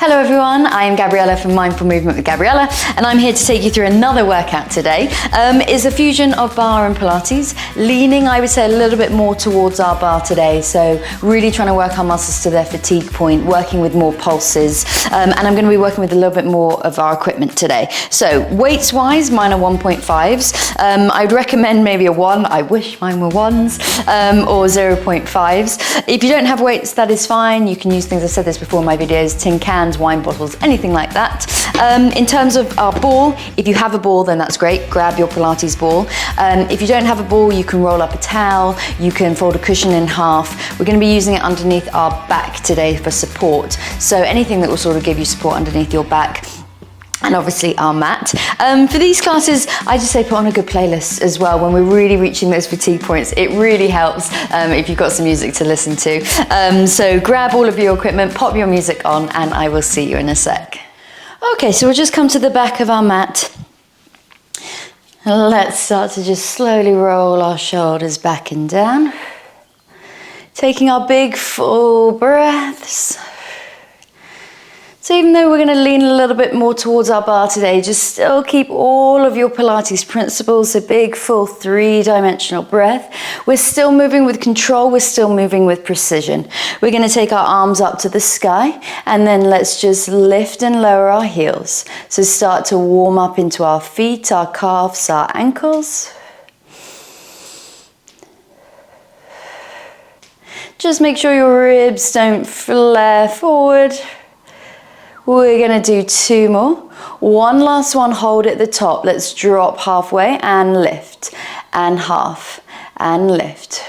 Hello everyone, I am Gabriella from Mindful Movement with Gabriella, and I'm here to take you through another workout today. It's a fusion of Barre and Pilates, leaning I would say a little bit more towards our bar today, so really trying to work our muscles to their fatigue point, working with more pulses, and I'm going to be working with a little bit more of our equipment today. So weights wise, mine are 1.5s. I'd recommend maybe a 1, I wish mine were 1s, or 0.5s. If you don't have weights, that is fine. You can use things, I've said this before in my videos, tin cans, wine bottles, anything like that. In terms of our ball, if you have a ball, then that's great. Grab your Pilates ball. If you don't have a ball, you can roll up a towel, you can fold a cushion in half. We're going to be using it underneath our back today for support. So anything that will sort of give you support underneath your back. And obviously our mat. For these classes, I just say put on a good playlist as well. When we're really reaching those fatigue points, it really helps if you've got some music to listen to. So grab all of your equipment, pop your music on, and I will see you in a sec. Okay, so we'll just come to the back of our mat. Let's start to just slowly roll our shoulders back and down. Taking our big full breaths. So even though we're going to lean a little bit more towards our bar today, just still keep all of your Pilates principles, so big, full, 3-dimensional breath. We're still moving with control, we're still moving with precision. We're going to take our arms up to the sky, and then let's just lift and lower our heels. So start to warm up into our feet, our calves, our ankles. Just make sure your ribs don't flare forward. We're going to do 2 more. One last one, hold at the top. Let's drop halfway and lift, and half, and lift.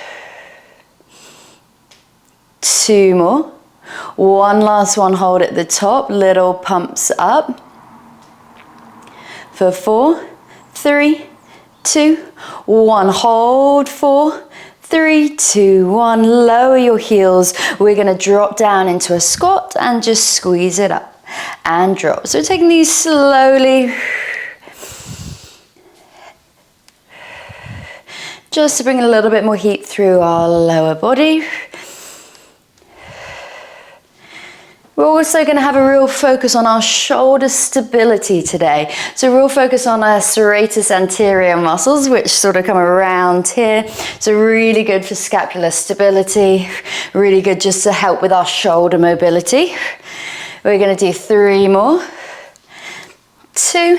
2 more. One last one, hold at the top, little pumps up. For 4, 3, 2, 1. Hold 4, 3, 2, 1. Lower your heels. We're going to drop down into a squat and just squeeze it up. And drop. So taking these slowly, just to bring a little bit more heat through our lower body. We're also going to have a real focus on our shoulder stability today. So real focus on our serratus anterior muscles, which sort of come around here. So really good for scapular stability, really good just to help with our shoulder mobility. We're going to do 3 more, 2,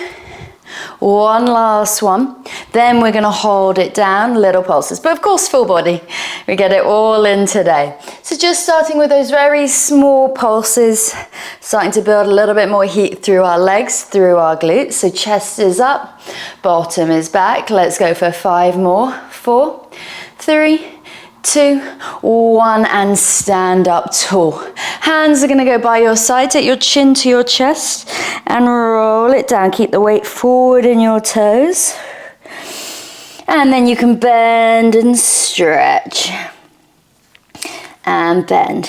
1 last one. Then we're going to hold it down, little pulses, but of course full body. We get it all in today. So just starting with those very small pulses, starting to build a little bit more heat through our legs, through our glutes. So chest is up, bottom is back. Let's go for 5 more. 4, 3, 2, 1, and stand up tall. Hands are going to go by your side. Take your chin to your chest and roll it down. Keep the weight forward in your toes. And then you can bend and stretch. And bend.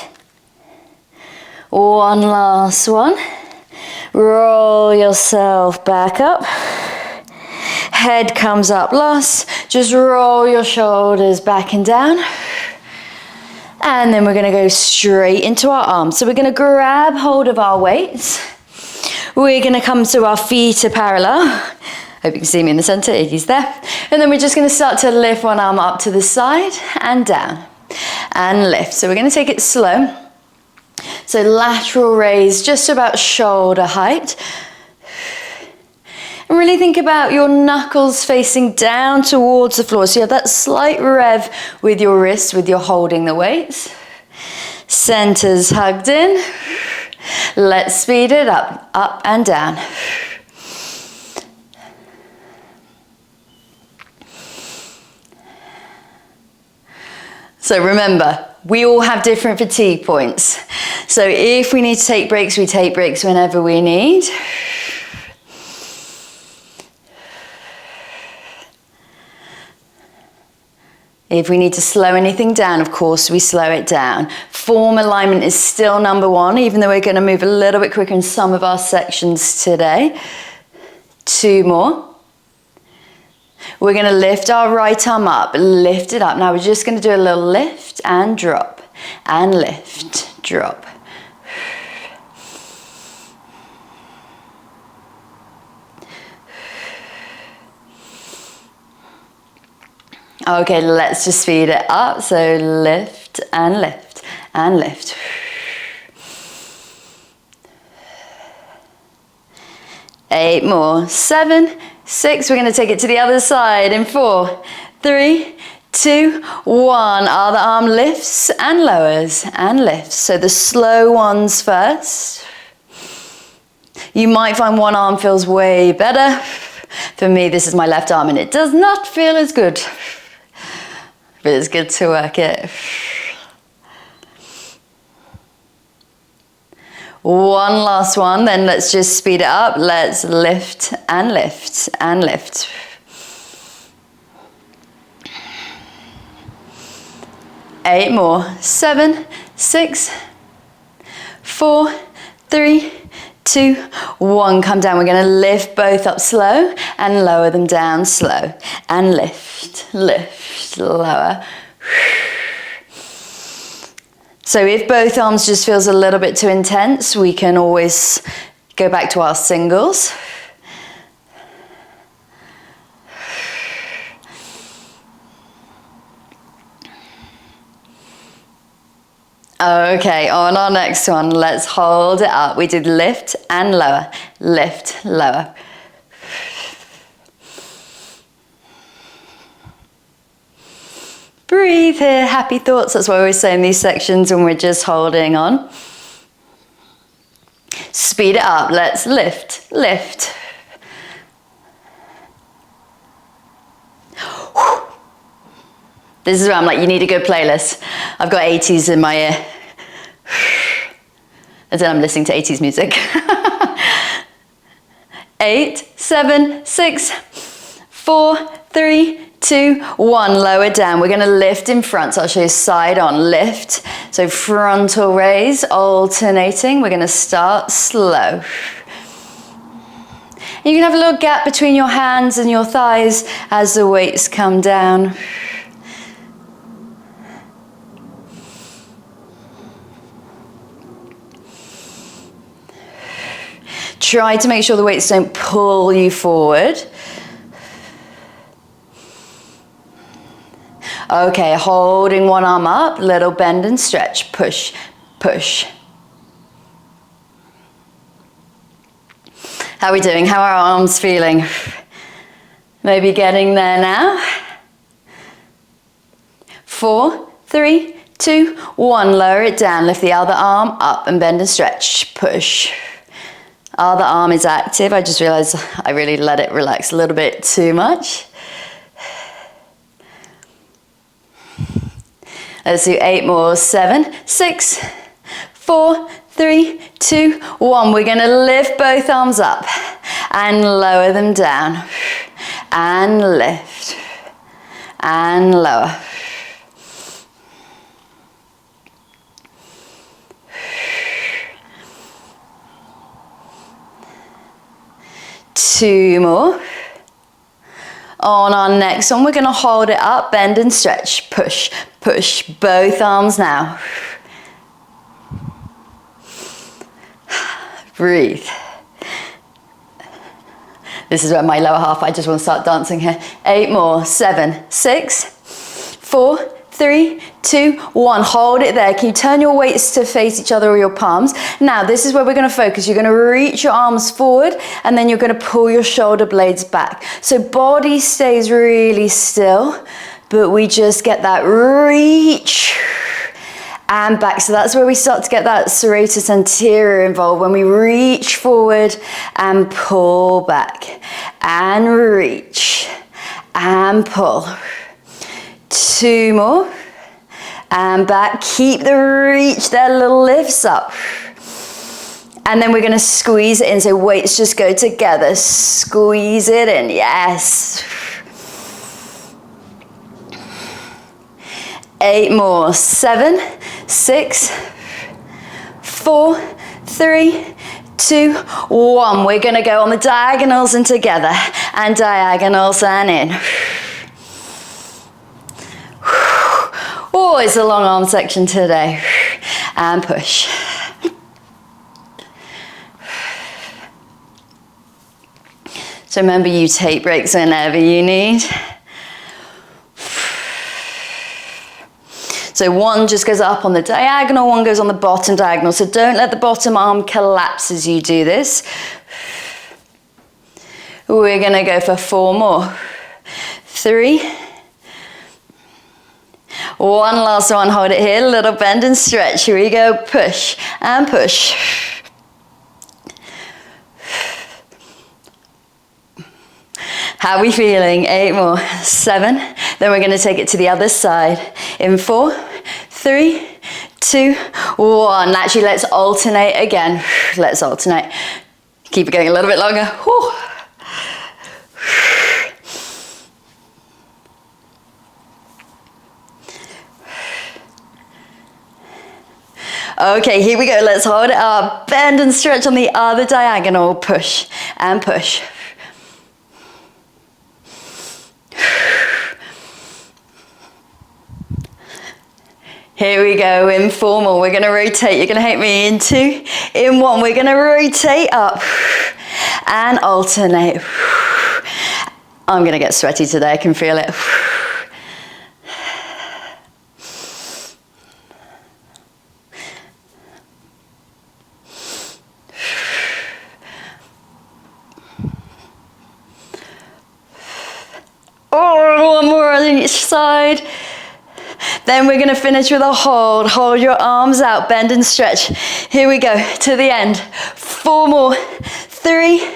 One last one. Roll yourself back up. Head comes up last. Just roll your shoulders back and down. And then we're going to go straight into our arms. So we're going to grab hold of our weights. We're going to come to our feet are parallel. Hope you can see me in the center. Iggy's there. And then we're just going to start to lift one arm up to the side and down. And lift. So we're going to take it slow. So lateral raise just about shoulder height. And really think about your knuckles facing down towards the floor. So you have that slight rev with your wrists, with your holding the weights. Centers hugged in. Let's speed it up, up and down. So remember, we all have different fatigue points. So if we need to take breaks, we take breaks whenever we need. If we need to slow anything down, of course, we slow it down. Form alignment is still number 1, even though we're going to move a little bit quicker in some of our sections today. 2 more. We're going to lift our right arm up, lift it up. Now we're just going to do a little lift and drop, and lift, drop. Okay, let's just speed it up. So lift and lift and lift. 8 more. 7, 6. We're going to take it to the other side in 4, 3, 2, 1. Other arm lifts and lowers and lifts. So the slow ones first. You might find one arm feels way better. For me, this is my left arm and it does not feel as good. But it's good to work it. One last one, then let's just speed it up. Let's lift and lift and lift. Eight more. 7, 6, 4, 3, 2, 1. Come down. We're going to lift both up slow and lower them down slow. And lift, lift, lower. So if both arms just feels a little bit too intense, we can always go back to our singles. Okay, on our next one, let's hold it up. We did lift and lower, lift, lower. Breathe here, happy thoughts. That's what I always say in these sections when we're just holding on. Speed it up. Let's lift, lift. This is where I'm like, you need a good playlist. I've got 80s in my ear. And then I'm listening to 80s music. 8, 7, 6, 4, 3, 2, 1. Lower down. We're going to lift in front. So I'll show you side on lift. So frontal raise, alternating. We're going to start slow. You can have a little gap between your hands and your thighs as the weights come down. Try to make sure the weights don't pull you forward. Okay, holding one arm up, little bend and stretch, push, push. How are we doing? How are our arms feeling? Maybe getting there now. 4, 3, 2, 1. Lower it down, lift the other arm up and bend and stretch, push. Other arm is active. I just realized I really let it relax a little bit too much. Let's do 8 more. 7, 6, 4, 3, 2, 1. We're going to lift both arms up and lower them down. And lift. And lower. Two more. On our next one, we're going to hold it up, bend and stretch, push, push, both arms now. Breathe. This is where my lower half, I just want to start dancing here. 8 more. 7, 6, 4, 3, 2, 1. Hold it there. Can you turn your weights to face each other or your palms? Now, this is where we're going to focus. You're going to reach your arms forward and then you're going to pull your shoulder blades back. So body stays really still, but we just get that reach and back. So that's where we start to get that serratus anterior involved, when we reach forward and pull back and reach and pull. 2 more and back. Keep the reach there, little lifts up. And then we're going to squeeze it in, so weights just go together. Squeeze it in, yes. 8 more. 7, 6, 4, 3, 2, 1. We're going to go on the diagonals and together, and diagonals and in. Oh, it's a long arm section today. And push. So remember, you take breaks whenever you need. So one just goes up on the diagonal, one goes on the bottom diagonal. So don't let the bottom arm collapse as you do this. We're gonna go for 4 more. 3. One last one, hold it here, little bend and stretch. Here we go, push and push. How are we feeling? 8 more, 7. Then we're gonna take it to the other side. In 4, 3, 2, 1. Actually, let's alternate again. Let's alternate. Keep it going a little bit longer. Whew. Okay, here we go. Let's hold it up. Bend and stretch on the other diagonal. Push and push. Here we go, in 4 more. We're gonna rotate. You're gonna hate me. In 2, in 1. We're gonna rotate up and alternate. I'm gonna get sweaty today. I can feel it. Oh, one more on each side. Then we're gonna finish with a hold. Hold your arms out, bend and stretch. Here we go, to the end. 4 more, 3,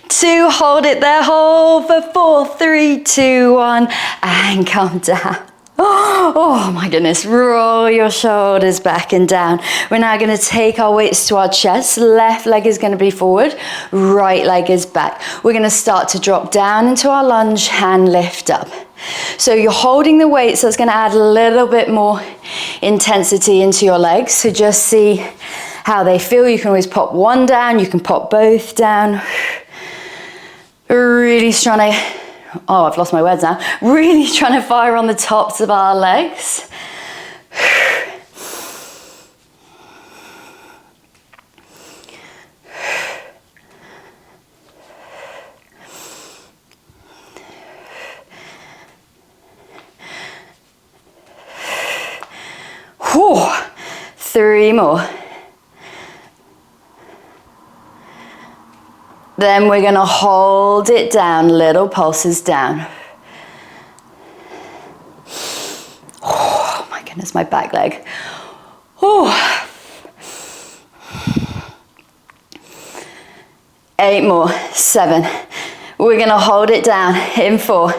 2, hold it there, hold for 4, 3, 2, 1, and come down. Oh my goodness, roll your shoulders back and down. We're now gonna take our weights to our chest. Left leg is gonna be forward, right leg is back. We're gonna start to drop down into our lunge and lift up. So you're holding the weight, so it's gonna add a little bit more intensity into your legs. So just see how they feel. You can always pop one down, you can pop both down. Really trying to, oh, I've lost my words now. Really trying to fire on the tops of our legs. Whew. 3 more. Then we're gonna hold it down, little pulses down. Oh my goodness, my back leg. Oh. 8 more, 7. We're gonna hold it down in 4,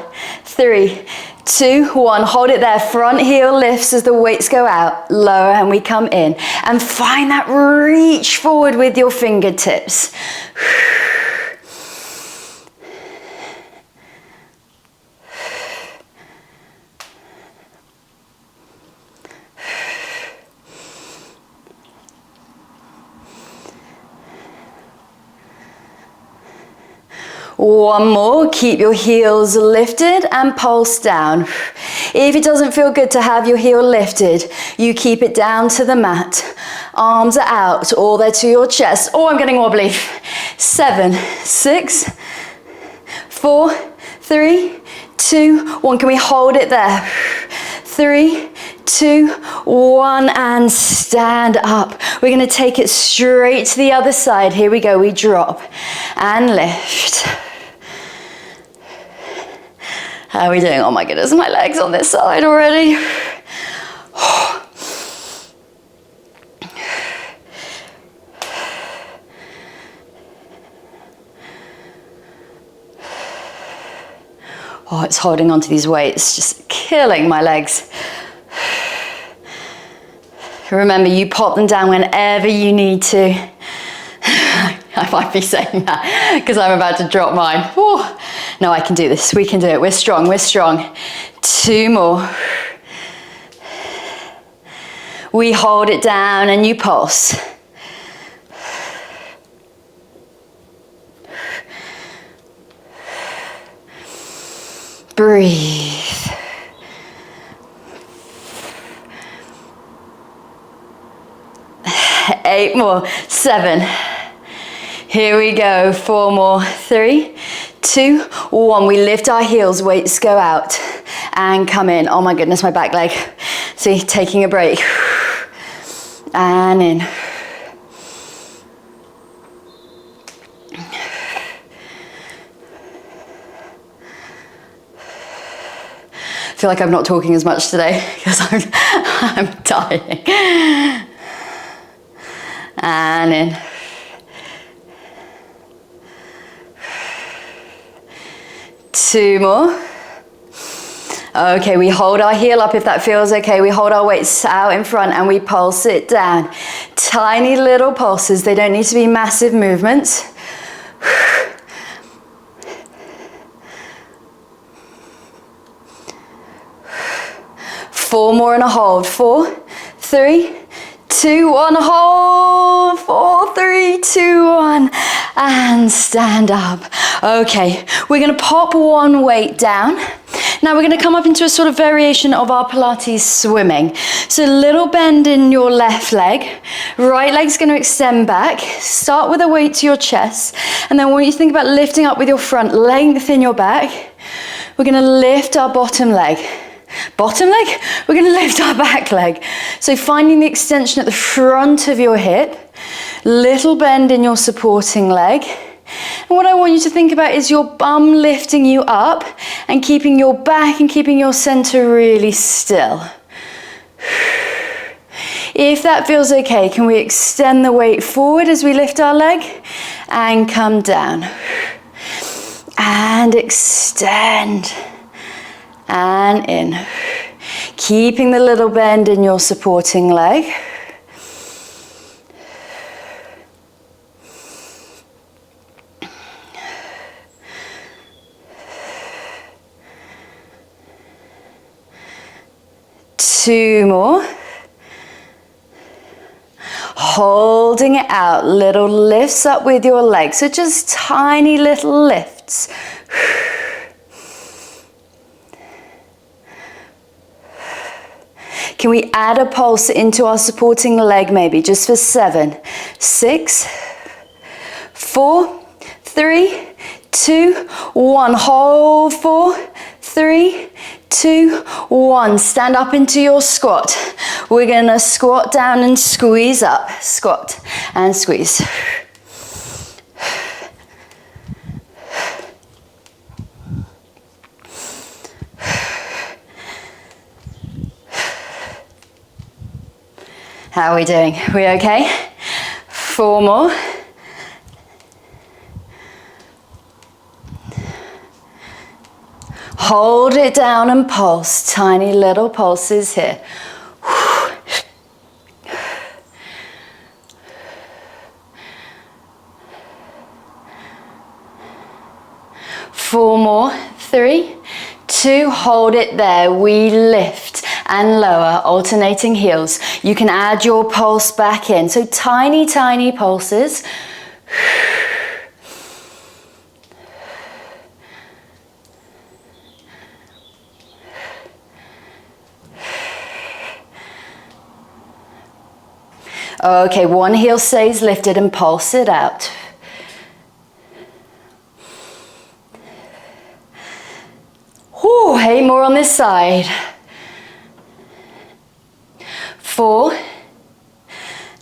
3, 2, 1. Hold it there. Front heel lifts as the weights go out. Lower and we come in. And find that reach forward with your fingertips. One more, keep your heels lifted and pulse down. If it doesn't feel good to have your heel lifted, you keep it down to the mat. Arms are out, all there to your chest. Oh, I'm getting wobbly. 7, 6, 4, 3, 2, 1. Can we hold it there? 3, 2, 1, and stand up. We're gonna take it straight to the other side. Here we go, we drop and lift. How are we doing? Oh my goodness, my legs on this side already. Oh, it's holding onto these weights, just killing my legs. Remember, you pop them down whenever you need to. I might be saying that because I'm about to drop mine. Whew. No, I can do this. We can do it. We're strong. We're strong. 2 more. We hold it down and you pulse. Breathe. Eight more. 7. Here we go. 4 more. 3, 2, 1. We lift our heels, weights go out and come in. Oh my goodness, my back leg. See, taking a break. And in. I feel like I'm not talking as much today because I'm dying. And in. Two more. Okay, we hold our heel up if that feels okay. We hold our weights out in front and we pulse it down. Tiny little pulses. They don't need to be massive movements. Four more and a hold. 4, 3, 2, 1. Hold. 4, 3, 2, 1. And stand up. Okay, we're going to pop one weight down. Now we're going to come up into a sort of variation of our Pilates swimming. So a little bend in your left leg. Right leg's going to extend back. Start with a weight to your chest. And then I want you to think about lifting up with your front. Lengthen your back. We're going to lift our bottom leg. Bottom leg, we're going to lift our back leg. So finding the extension at the front of your hip, little bend in your supporting leg. And what I want you to think about is your bum lifting you up and keeping your back and keeping your center really still. If that feels okay, can we extend the weight forward as we lift our leg and come down and extend. And in. Keeping the little bend in your supporting leg. Two more. Holding it out, little lifts up with your legs. So just tiny little lifts. Can we add a pulse into our supporting leg maybe, just for 7, 6, 4, 3, 2, 1. Hold 4, 3, 2, 1. Stand up into your squat. We're going to squat down and squeeze up. Squat and squeeze. How are we doing? We okay? 4 more. Hold it down and pulse. Tiny little pulses here. 4 more. 3, 2, hold it there. We lift and lower, alternating heels. You can add your pulse back in. So tiny, tiny pulses. Okay, one heel stays lifted and pulse it out. Whew, 8 more on this side. 4.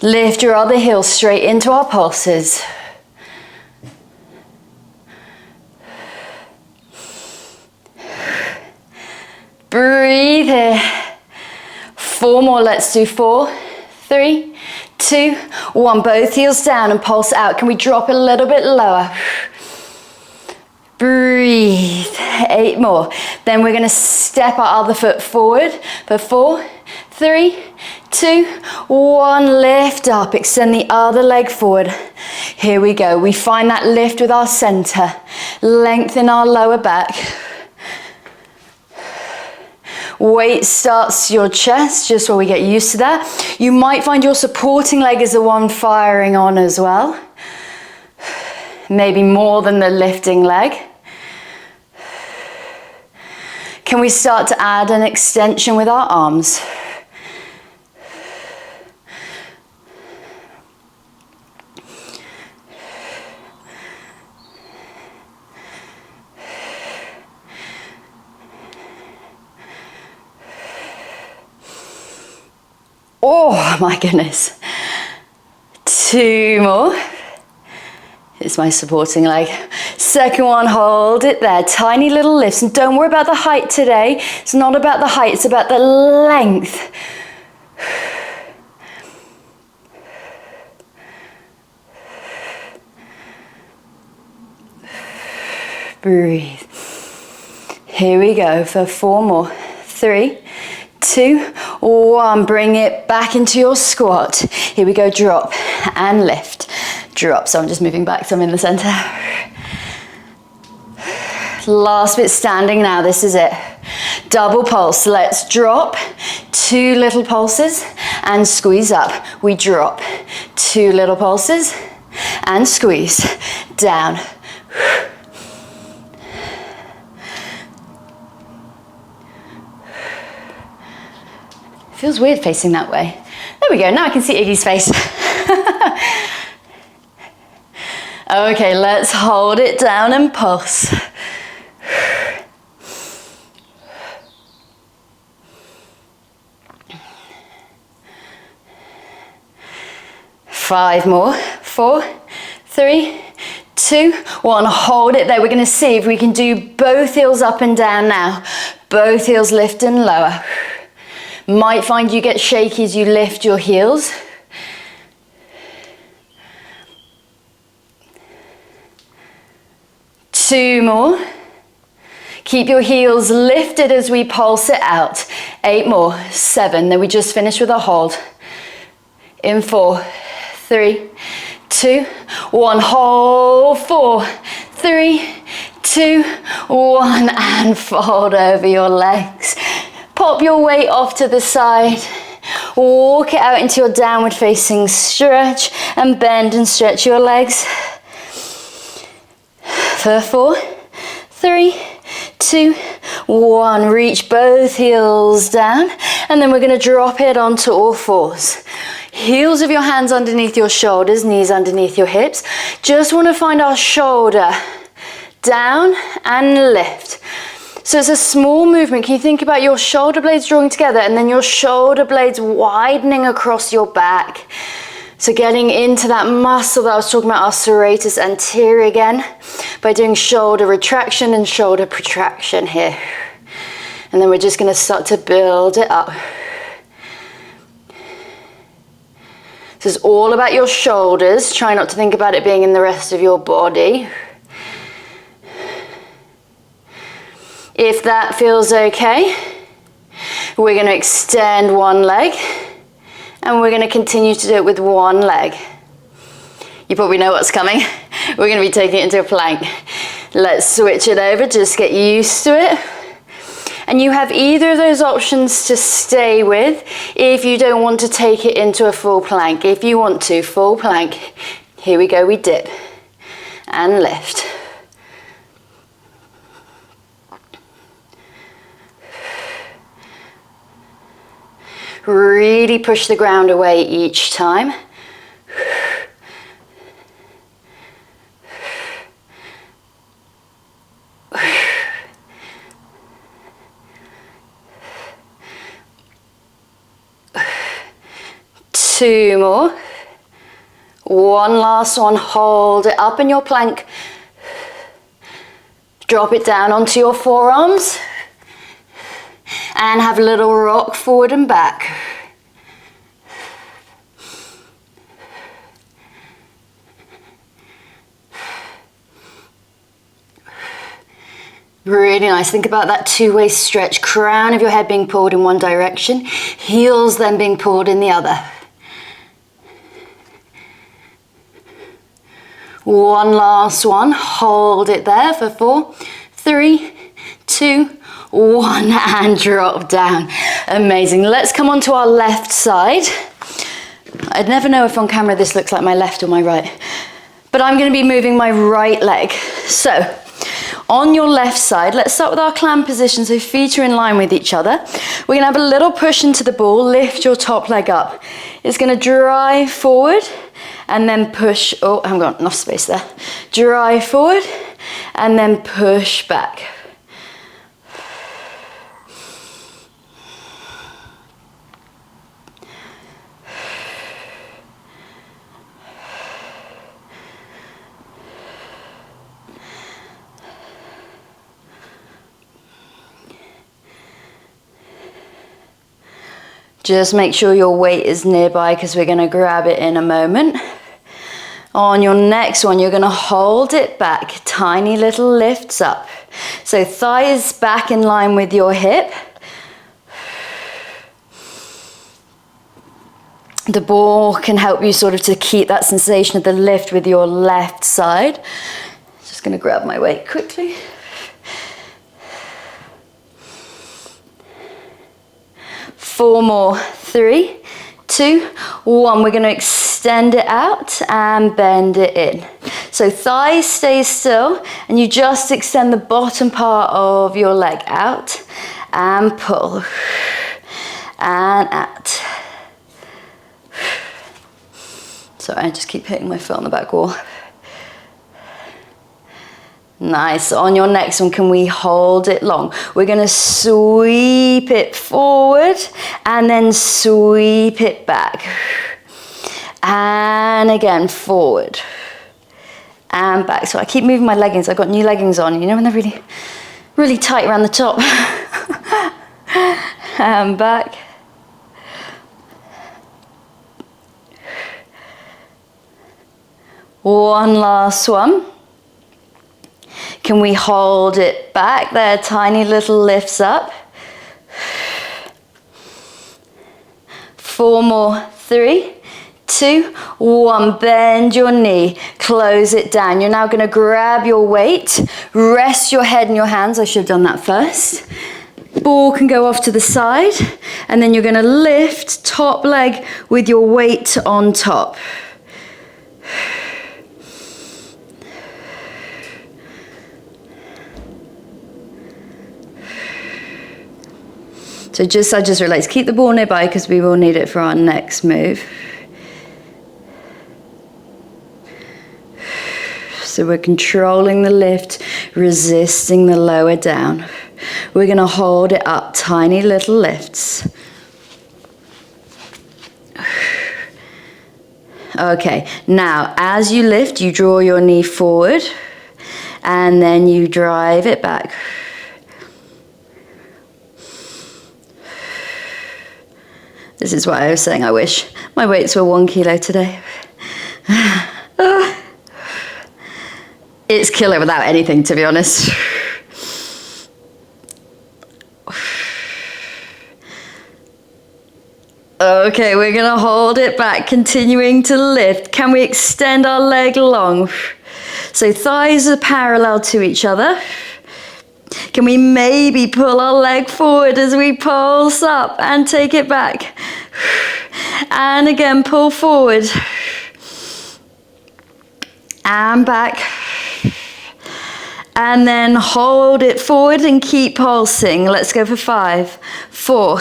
Lift your other heel straight into our pulses. 'Breathe here. 4 more, let's do 4, 3, 2, 1. Both heels down and pulse out. Can we drop it a little bit lower? Breathe. 8 more. Then we're going to step our other foot forward for 4, 3, 2, 1. Lift up. Extend the other leg forward. Here we go. We find that lift with our center. Lengthen our lower back. Weight starts to your chest, just while we get used to that. You might find your supporting leg is the one firing on as well. Maybe more than the lifting leg. Can we start to add an extension with our arms? Oh my goodness. 2 more. It's my supporting leg. Second one, hold it there. Tiny little lifts. And don't worry about the height today. It's not about the height, it's about the length. Breathe. Here we go for 4 more. 3, 2, 1. Bring it back into your squat. Here we go, drop and lift. Drop. So I'm just moving back so I'm in the center. Last bit standing now, this is it. Double pulse. Let's drop. 2 little pulses and squeeze up. We drop. 2 little pulses and squeeze down. Feels weird facing that way. There we go, now I can see Iggy's face. Okay, let's hold it down and pulse. 5 more. 4, 3, 2, 1. Hold it there. We're going to see if we can do both heels up and down now. Both heels lift and lower. Might find you get shaky as you lift your heels. Two more. Keep your heels lifted as we pulse it out. 8 more. 7. Then we just finish with a hold. In 4, 3, 2, 1. Hold. 4, 3, 2, 1. And fold over your legs. Pop your weight off to the side. Walk it out into your downward facing stretch and bend and stretch your legs. For 4, 3, 2, 1. Reach both heels down and then we're going to drop it onto all fours. Heels of your hands underneath your shoulders, knees underneath your hips. Just want to find our shoulder down and lift. So it's a small movement. Can you think about your shoulder blades drawing together and then your shoulder blades widening across your back? So getting into that muscle that I was talking about, our serratus anterior again, by doing shoulder retraction and shoulder protraction here. And then we're just going to start to build it up. This is all about your shoulders. Try not to think about it being in the rest of your body. If that feels okay, we're going to extend one leg and we're going to continue to do it with one leg. You probably know what's coming. We're going to be taking it into a plank. Let's switch it over, just get used to it. And you have either of those options to stay with if you don't want to take it into a full plank. If you want to, full plank. Here we go, we dip and lift. Really push the ground away each time. Two more. One last one. Hold it up in your plank. Drop it down onto your forearms. And have a little rock forward and back. Really nice. Think about that two-way stretch. Crown of your head being pulled in one direction, heels then being pulled in the other. One last one. Hold it there for 4, 3, 2, 1 and drop down. Amazing. Let's come on to our left side. I'd never know if on camera this looks like my left or my right, but I'm going to be moving my right leg. So on your left side, let's start with our clam position, so feet are in line with each other. We're going to have a little push into the ball, lift your top leg up. It's going to drive forward and then push, oh, I haven't got enough space there. Drive forward and then push back. Just make sure your weight is nearby because we're going to grab it in a moment. On your next one, you're going to hold it back, tiny little lifts up. So thighs back in line with your hip. The ball can help you sort of to keep that sensation of the lift with your left side. Just going to grab my weight quickly. Four more, 3, 2, 1. We're going to extend it out and bend it in. So thigh stays still and you just extend the bottom part of your leg out and pull and out. Sorry, I just keep hitting my foot on the back wall. Nice. On your next one, can we hold it long? We're going to sweep it forward and then sweep it back. And again, forward and back. So I keep moving my leggings. I've got new leggings on, you know, when they're really, really tight around the top. And back. One last one. Can we hold it back there? Tiny little lifts up. 4 more, 3, 2, 1. Bend your knee, close it down. You're now going to grab your weight, rest your head in your hands. I should have done that first. Ball can go off to the side, and then you're going to lift top leg with your weight on top. So I just realized, keep the ball nearby because we will need it for our next move. So we're controlling the lift, resisting the lower down. We're going to hold it up, tiny little lifts. Okay, now as you lift, you draw your knee forward and then you drive it back. This is why I was saying I wish my weights were 1 kilo today. It's killer without anything, to be honest. Okay, we're gonna hold it back, continuing to lift. Can we extend our leg long? So thighs are parallel to each other. Can we maybe pull our leg forward as we pulse up and take it back? And again, pull forward. And back. And then hold it forward and keep pulsing. Let's go for 5, 4,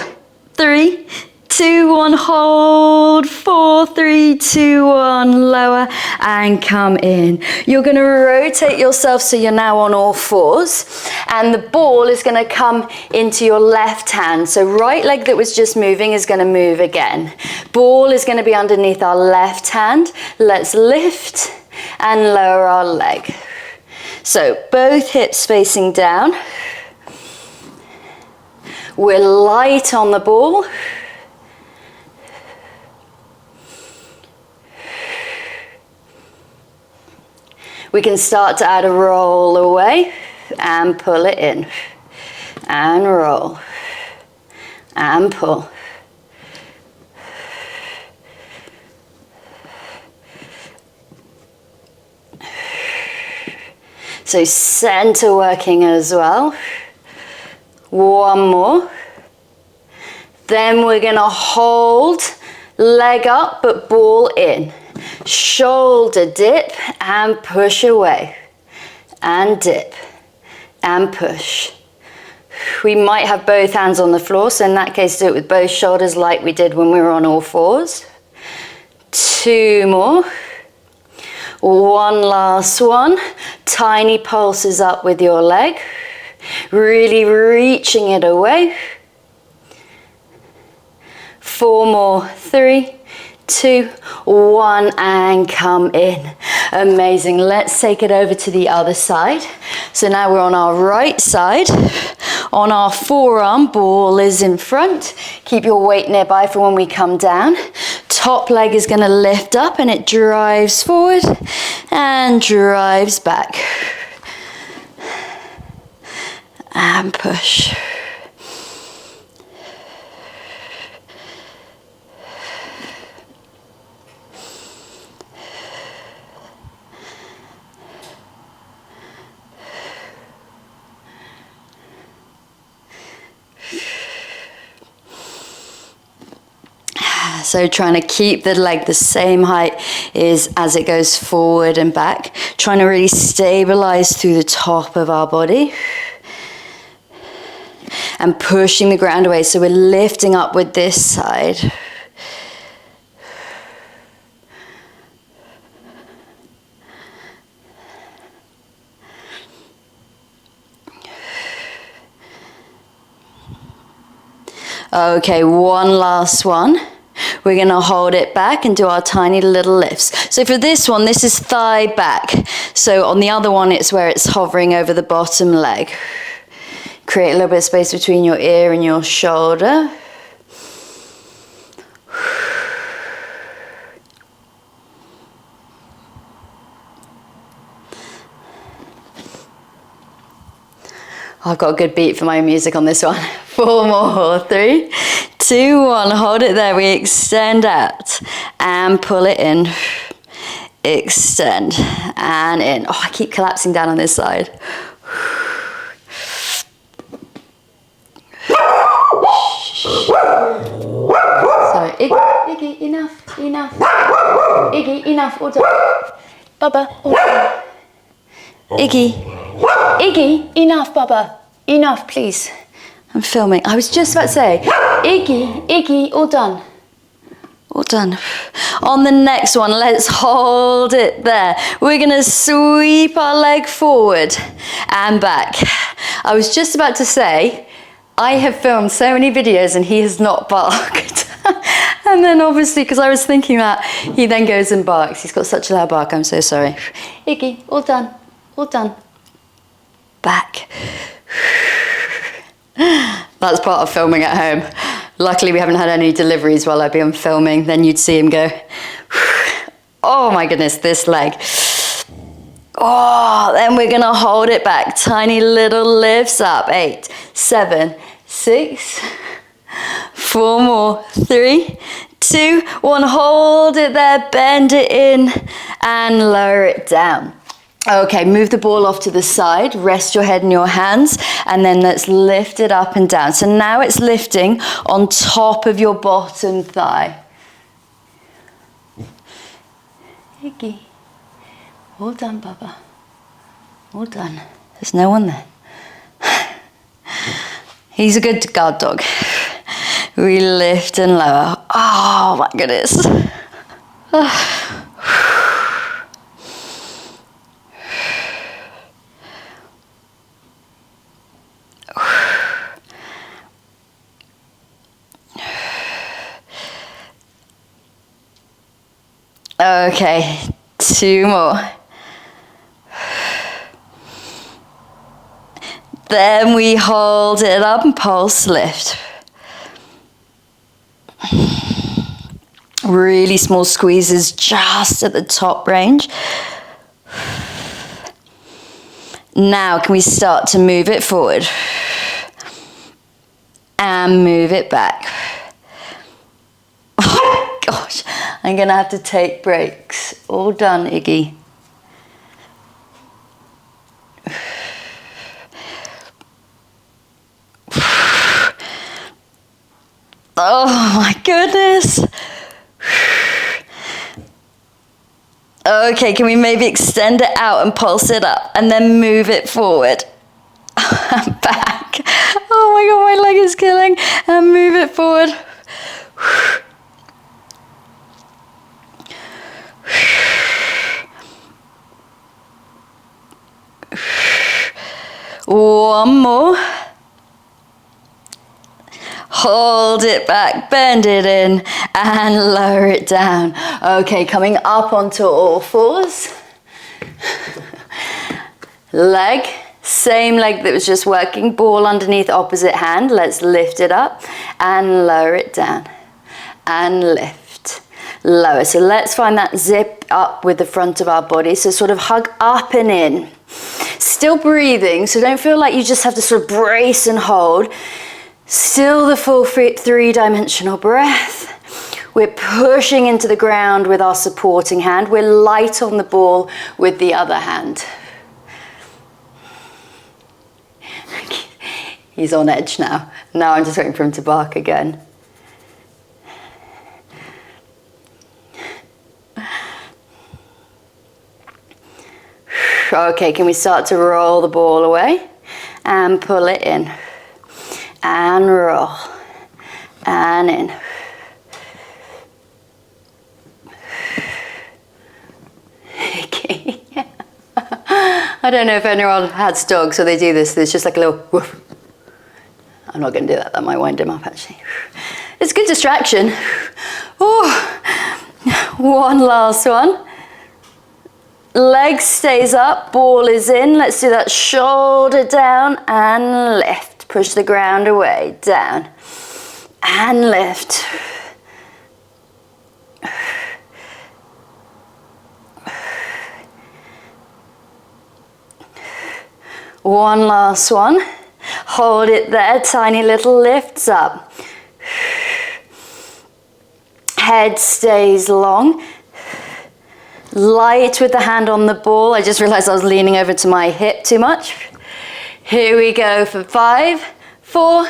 3, 2, 1, hold, 4, 3, 2, 1, lower and come in. You're going to rotate yourself so you're now on all fours and the ball is going to come into your left hand. So right leg that was just moving is going to move again. Ball is going to be underneath our left hand. Let's lift and lower our leg. So both hips facing down. We're light on the ball. We can start to add a roll away and pull it in. And roll. And pull. So center working as well. One more. Then we're going to hold, leg up but ball in. Shoulder dip and push away. And dip and push. We might have both hands on the floor, so in that case do it with both shoulders like we did when we were on all fours. 2 more. One last one. Tiny pulses up with your leg. Really reaching it away. 4 more. 3, 2, 1 and come in. Amazing. Let's take it over to the other side. So now we're on our right side. On our forearm, ball is in front. Keep your weight nearby for when we come down. Top leg is going to lift up and it drives forward and drives back. And push. So trying to keep the leg the same height as it goes forward and back. Trying to really stabilize through the top of our body. And pushing the ground away. So we're lifting up with this side. Okay, one last one. We're going to hold it back and do our tiny little lifts. So for this one, this is thigh back. So on the other one, it's where it's hovering over the bottom leg. Create a little bit of space between your ear and your shoulder. I've got a good beat for my music on this one. 4 more. 3, 2, 1. Hold it there. We extend out and pull it in. Extend and in. Oh, I keep collapsing down on this side. Sorry. Iggy, enough. Iggy, enough. All done. Bubba, all done. Iggy, enough, Bubba. Enough, please. I'm filming. I was just about to say, Iggy, all done. All done. On the next one, let's hold it there. We're going to sweep our leg forward and back. I was just about to say, I have filmed so many videos and he has not barked. And then obviously, because I was thinking that, he then goes and barks. He's got such a loud bark. I'm so sorry. Iggy, all done. All done. Back. That's part of filming at home. Luckily, we haven't had any deliveries while I've been filming. Then you'd see him go. Oh my goodness, this leg. Oh, then we're going to hold it back. Tiny little lifts up. 8, 7, 6, 4 more. 3, 2, 1. Hold it there. Bend it in and lower it down. Okay, move the ball off to the side, rest your head in your hands, and then let's lift it up and down. So now it's lifting on top of your bottom thigh. Iggy. All done, Bubba. All done. There's no one there. He's a good guard dog. We lift and lower. Oh my goodness. Okay, 2 more. Then we hold it up and pulse lift. Really small squeezes just at the top range. Now can we start to move it forward and move it back. Oh gosh, I'm gonna have to take breaks. All done, Iggy. Oh my goodness. Okay, can we maybe extend it out and pulse it up and then move it forward? Back. Oh my God, my leg is killing. And move it forward. One more. Hold it back, bend it in, and lower it down. Okay, coming up onto all fours. Leg Same leg that was just working, ball underneath opposite hand. Let's lift it up and lower it down. And lift, lower. So let's find that zip up with the front of our body. So sort of hug up and in. Still breathing, so don't feel like you just have to sort of brace and hold. Still the full three-dimensional breath. We're pushing into the ground with our supporting hand. We're light on the ball with the other hand. He's on edge now. Now I'm just waiting for him to bark again. Okay, can we start to roll the ball away and pull it in and roll and in. Okay. I don't know if anyone has dogs, so they do this. There's just like a little woof. I'm not going to do that. That might wind him up, actually. It's a good distraction. Oh, one last one. Leg stays up, ball is in. Let's do that shoulder down and lift. Push the ground away, down and lift. One last one. Hold it there, tiny little lifts up. Head stays long. Light with the hand on the ball. I just realized I was leaning over to my hip too much. Here we go for 5, 4,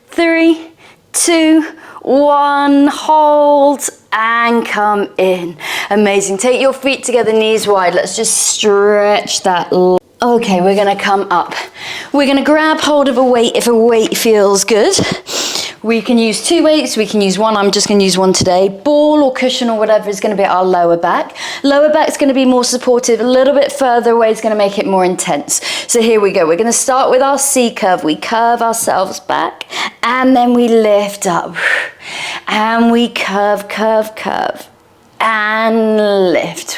3, 2, 1. Hold and come in. Amazing. Take your feet together, knees wide. Let's just stretch that. Okay, we're gonna come up. We're gonna grab hold of a weight if a weight feels good. We can use 2 weights, we can use 1, I'm just gonna use 1 today. Ball or cushion or whatever is gonna be our lower back. Lower back's gonna be more supportive, a little bit further away is gonna make it more intense. So here we go, we're gonna start with our C curve. We curve ourselves back and then we lift up. And we curve, curve, curve. And lift.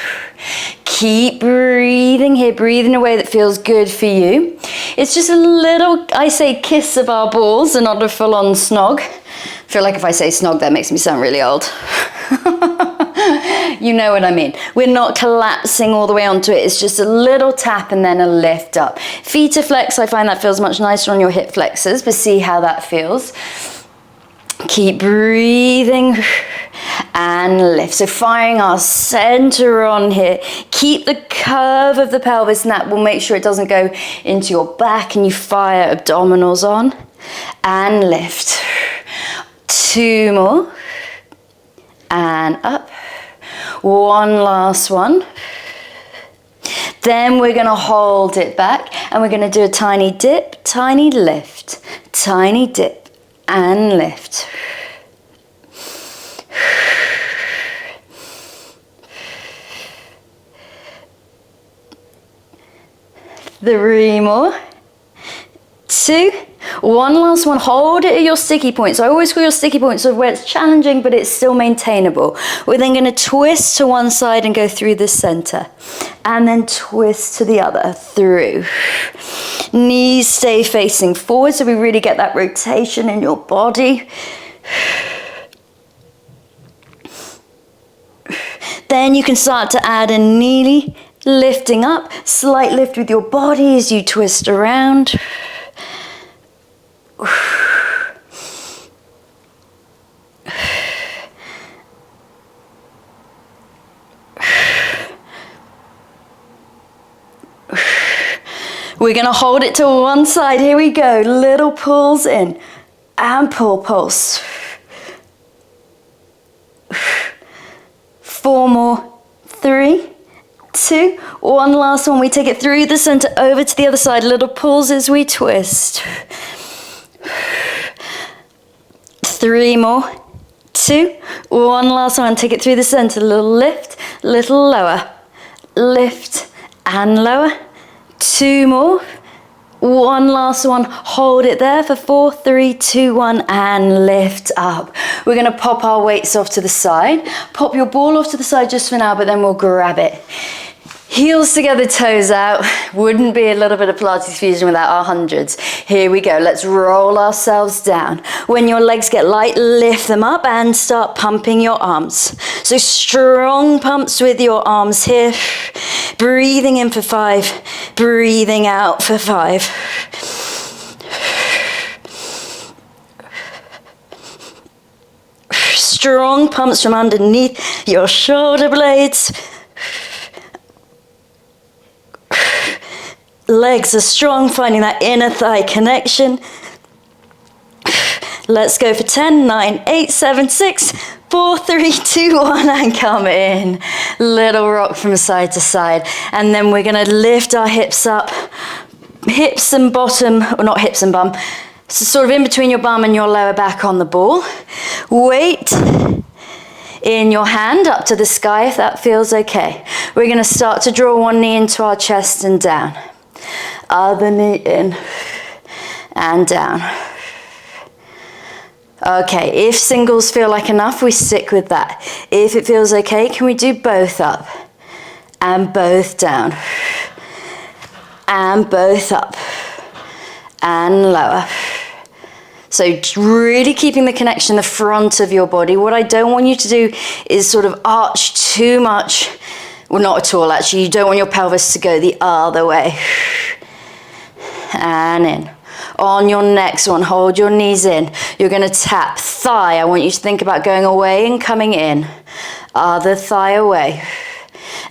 Keep breathing here, breathe in a way that feels good for you. It's just a little, I say, kiss of our balls and not a full-on snog. I feel like if I say snog, that makes me sound really old. You know what I mean. We're not collapsing all the way onto it. It's just a little tap and then a lift up. Feet to flex, I find that feels much nicer on your hip flexors, but see how that feels. Keep breathing and lift. So firing our center on here. Keep the curve of the pelvis and that will make sure it doesn't go into your back and you fire abdominals on. And lift. 2 more. And up. 1 last one. Then we're going to hold it back and we're going to do a tiny dip, tiny lift, tiny dip. And lift. 3 more. 2. 1 last one. Hold it at your sticky point. So I always call your sticky point so where it's challenging but it's still maintainable. We're then going to twist to one side and go through the center. And then twist to the other through. Knees stay facing forward so we really get that rotation in your body. Then you can start to add a knee lifting up, slight lift with your body as you twist around. We're going to hold it to one side. Here we go. Little pulls in and pull, pulse. 4 more. 3, 2, 1 last one. We take it through the center over to the other side. Little pulls as we twist. 3 more. 2, 1 last one. Take it through the center. Little lift, little lower. Lift and lower. 2 more. 1 last one. Hold it there for 4, 3, 2, 1 and lift up. We're going to pop our weights off to the side. Pop your ball off to the side just for now, but then we'll grab it. Heels together, toes out. Wouldn't be a little bit of Pilates fusion without our hundreds. Here we go. Let's roll ourselves down. When your legs get light, lift them up and start pumping your arms. So strong pumps with your arms here. Breathing in for 5, breathing out for 5. Strong pumps from underneath your shoulder blades. Legs are strong, finding that inner thigh connection. Let's go for 10, 9, 8, 7, 6, 4, 3, 2, 1, and come in. Little rock from side to side. And then we're gonna lift our hips up, hips and bottom, or not hips and bum, so sort of in between your bum and your lower back on the ball. Weight in your hand up to the sky if that feels okay. We're gonna start to draw one knee into our chest and down. Other knee in and down. Okay, if singles feel like enough, we stick with that. If it feels okay, can we do both up and both down and both up and lower. So really keeping the connection in the front of your body. What I don't want you to do is sort of arch too much. Well, not at all, actually. You don't want your pelvis to go the other way. And in. On your next one, hold your knees in. You're going to tap thigh. I want you to think about going away and coming in. Other thigh away.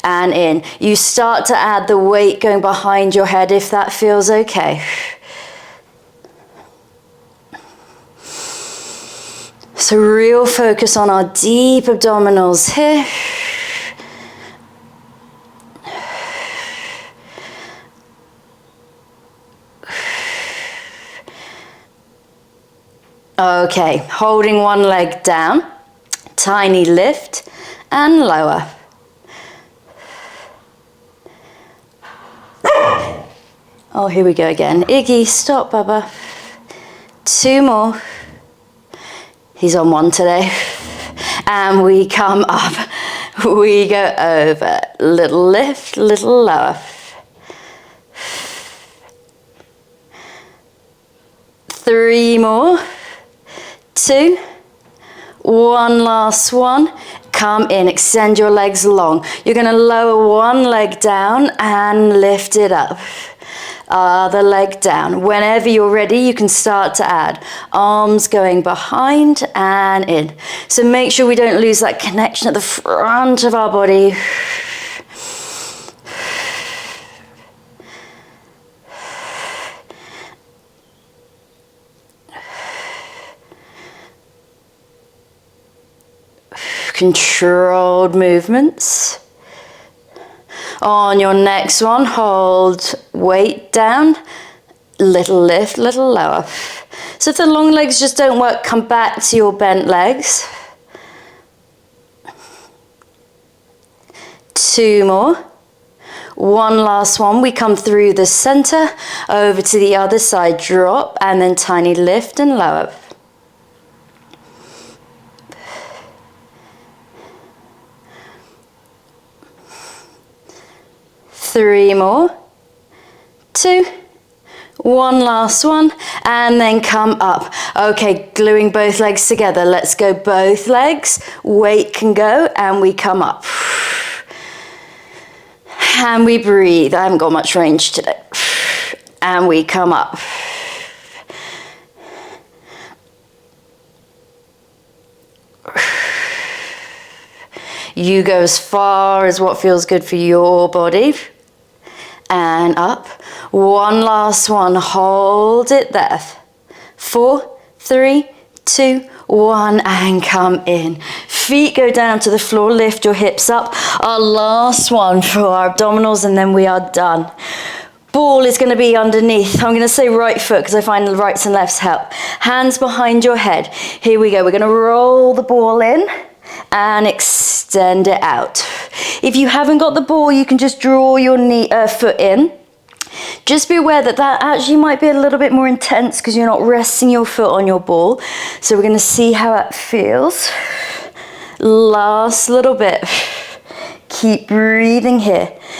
And in. You start to add the weight going behind your head if that feels okay. So real focus on our deep abdominals here. Okay, holding one leg down, tiny lift and lower. Oh, here we go again. Iggy, stop, Bubba. 2 more. He's on one today. And we come up. We go over. Little lift, little lower. 3 more. 2. 1 last one. Come in, extend your legs long. You're going to lower one leg down and lift it up. Other leg down. Whenever you're ready, you can start to add. Arms going behind and in. So make sure we don't lose that connection at the front of our body. Controlled movements. On your next one, hold weight down, little lift, little lower. So if the long legs just don't work, come back to your bent legs. 2 more. 1 last one. We come through the center, over to the other side, drop, and then tiny lift and lower. 3 more, 2, 1 last one, and then come up. Okay, gluing both legs together. Let's go both legs. Weight can go, and we come up. And we breathe. I haven't got much range today. And we come up. You go as far as what feels good for your body. And up. 1 last one. Hold it there. 4, 3, 2, 1, and come in. Feet go down to the floor. Lift your hips up. Our last one for our abdominals, and then we are done. Ball is going to be underneath. I'm going to say right foot because I find the rights and lefts help. Hands behind your head. Here we go. We're going to roll the ball in and extend it out. If you haven't got the ball, you can just draw your foot in. Just be aware that that actually might be a little bit more intense because you're not resting your foot on your ball. So we're going to see how that feels. Last little bit. Keep breathing here.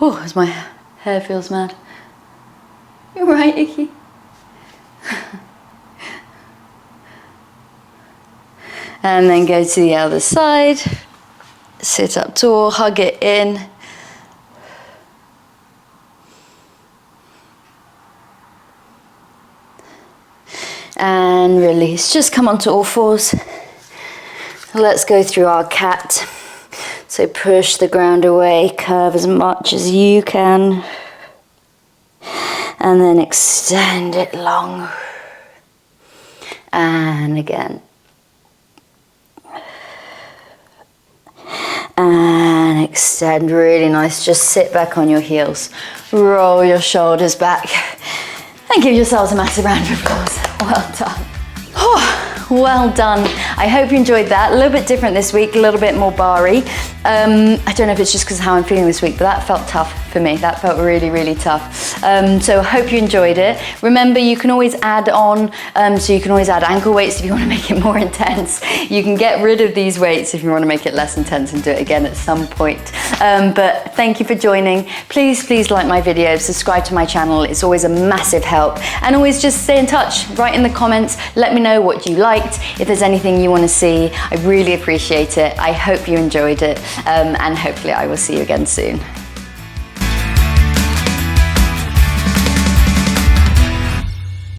Oh, as my hair feels mad. You're right, Iggy. And then go to the other side. Sit up tall, hug it in. And release. Just come onto all fours. Let's go through our cat. So push the ground away, curve as much as you can. And then extend it long. And again. And extend, really nice. Just sit back on your heels. Roll your shoulders back. And give yourselves a massive round of applause. Well done. Oh, well done. I hope you enjoyed that. A little bit different this week, a little bit more barry. I don't know if it's just because of how I'm feeling this week, but that felt tough for me. That felt really, really tough. So I hope you enjoyed it. Remember, you can always add on, so you can always add ankle weights if you want to make it more intense. You can get rid of these weights if you want to make it less intense and do it again at some point. But thank you for joining. Please, please like my videos, subscribe to my channel. It's always a massive help. And always just stay in touch. Write in the comments. Let me know what you liked. If there's anything you want to see, I really appreciate it. I hope you enjoyed it. And hopefully I will see you again soon.